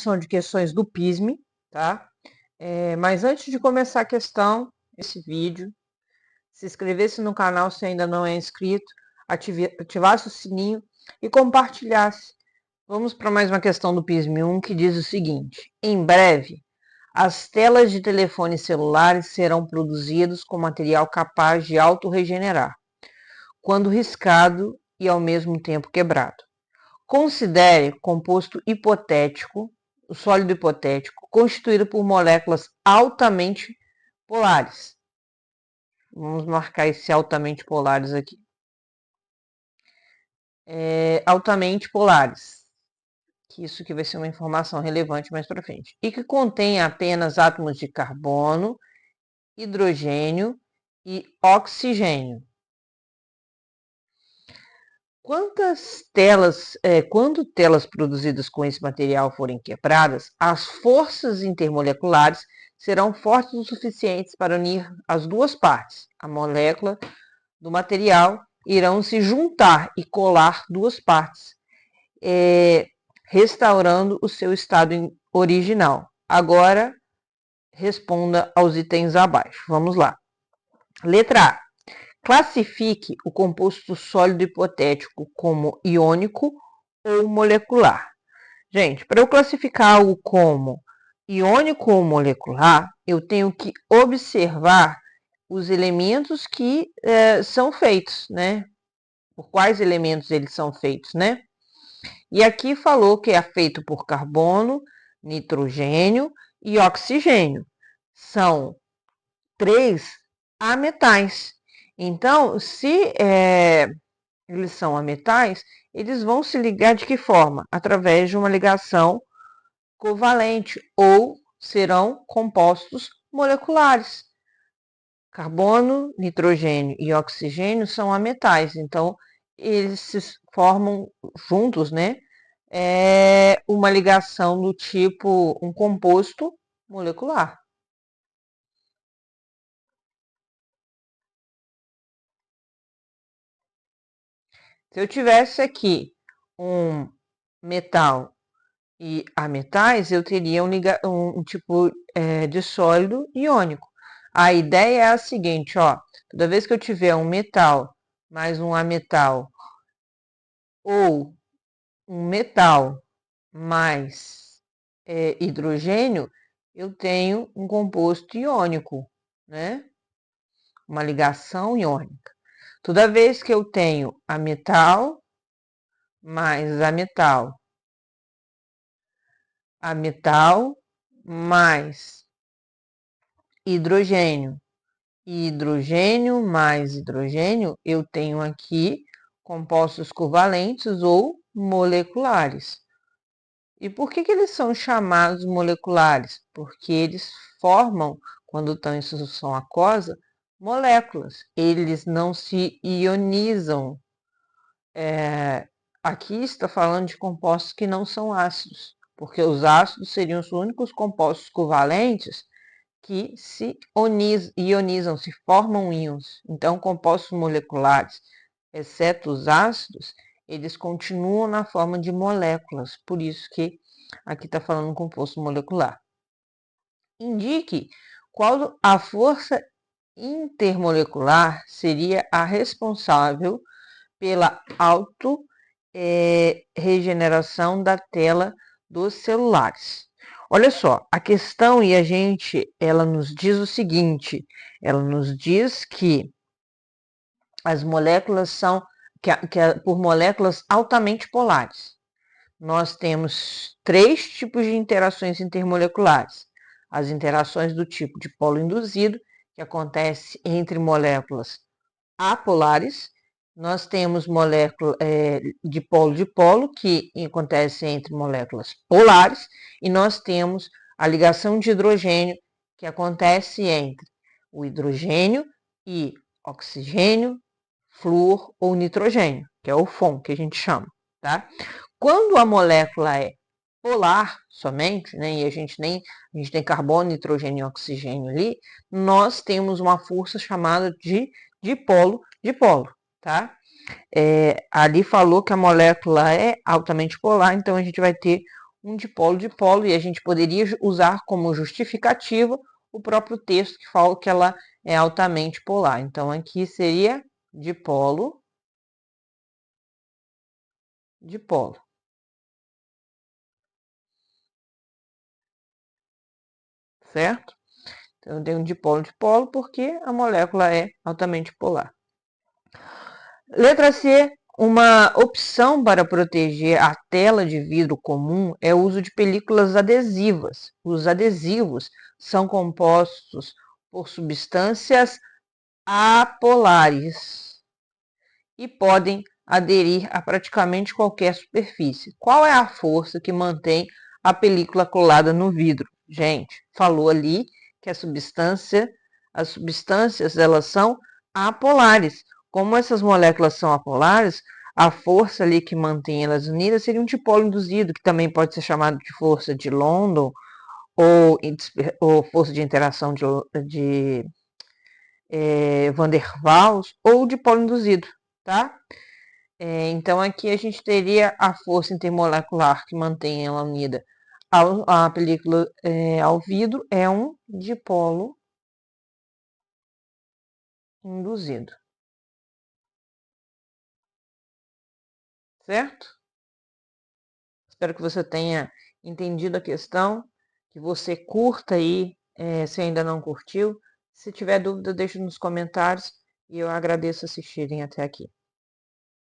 são de questões do PISME, tá? Mas antes de começar a questão, esse vídeo, se inscrevesse no canal se ainda não é inscrito, ativasse o sininho e compartilhasse. Vamos para mais uma questão do PISME 1 que diz o seguinte: em breve, as telas de telefones celulares serão produzidas com material capaz de autorregenerar, quando riscado e ao mesmo tempo quebrado. Considere composto hipotético, o sólido hipotético, constituído por moléculas altamente polares. Vamos marcar esse altamente polares aqui. Altamente polares. Que isso que vai ser uma informação relevante mais para frente. E que contém apenas átomos de carbono, hidrogênio e oxigênio. Quando telas produzidas com esse material forem quebradas, as forças intermoleculares serão fortes o suficientes para unir as duas partes. A molécula do material irão se juntar e colar duas partes, restaurando o seu estado original. Agora, responda aos itens abaixo. Vamos lá. Letra A. Classifique o composto sólido hipotético como iônico ou molecular. Gente, para eu classificar algo como iônico ou molecular, eu tenho que observar os elementos que são feitos, né? Por quais elementos eles são feitos, né? E aqui falou que é feito por carbono, nitrogênio e oxigênio. São 3 ametais. Então, se eles são ametais, eles vão se ligar de que forma? Através de uma ligação covalente ou serão compostos moleculares. Carbono, nitrogênio e oxigênio são ametais, então eles se formam juntos, né? Uma ligação do tipo um composto molecular. Se eu tivesse aqui um metal e ametais, eu teria um tipo de sólido iônico. A ideia é a seguinte, ó, toda vez que eu tiver um metal mais um ametal ou um metal mais hidrogênio, eu tenho um composto iônico, né? Uma ligação iônica. Toda vez que eu tenho ametal mais ametal mais hidrogênio e hidrogênio mais hidrogênio, eu tenho aqui compostos covalentes ou moleculares. E por que eles são chamados moleculares? Porque eles formam, quando estão em solução aquosa, moléculas. Eles não se ionizam. Aqui está falando de compostos que não são ácidos, porque os ácidos seriam os únicos compostos covalentes que se ionizam, se formam íons. Então, compostos moleculares, exceto os ácidos, eles continuam na forma de moléculas. Por isso que aqui está falando composto molecular. Indique qual a força intermolecular seria a responsável pela autorregeneração da tela dos celulares. Olha só, a questão ela nos diz o seguinte, ela nos diz que as moléculas são por moléculas altamente polares. Nós temos 3 tipos de interações intermoleculares. As interações do tipo de polo induzido, que acontece entre moléculas apolares. Nós temos molécula de polo, que acontece entre moléculas polares, e nós temos a ligação de hidrogênio, que acontece entre o hidrogênio e oxigênio, flúor ou nitrogênio, que é o FON, que a gente chama, tá? Quando a molécula é polar somente, né, e a gente tem carbono, nitrogênio e oxigênio ali, nós temos uma força chamada de dipolo, tá? Ali falou que a molécula é altamente polar, então a gente vai ter um dipolo-dipolo, e a gente poderia usar como justificativa o próprio texto que fala que ela é altamente polar. Então, aqui seria dipolo, dipolo. Certo? Então, eu tenho um dipolo-dipolo porque a molécula é altamente polar. Letra C. Uma opção para proteger a tela de vidro comum é o uso de películas adesivas. Os adesivos são compostos por substâncias apolares e podem aderir a praticamente qualquer superfície. Qual é a força que mantém a película colada no vidro? Gente, falou ali que as substâncias elas são apolares. Como essas moléculas são apolares, a força ali que mantém elas unidas seria um dipolo induzido, que também pode ser chamado de força de London ou força de interação de Van der Waals ou dipolo induzido, tá? Então, aqui a gente teria a força intermolecular que mantém ela unida à película ao vidro, é um dipolo induzido. Certo? Espero que você tenha entendido a questão, que você curta aí, se ainda não curtiu. Se tiver dúvida, deixe nos comentários e eu agradeço assistirem até aqui.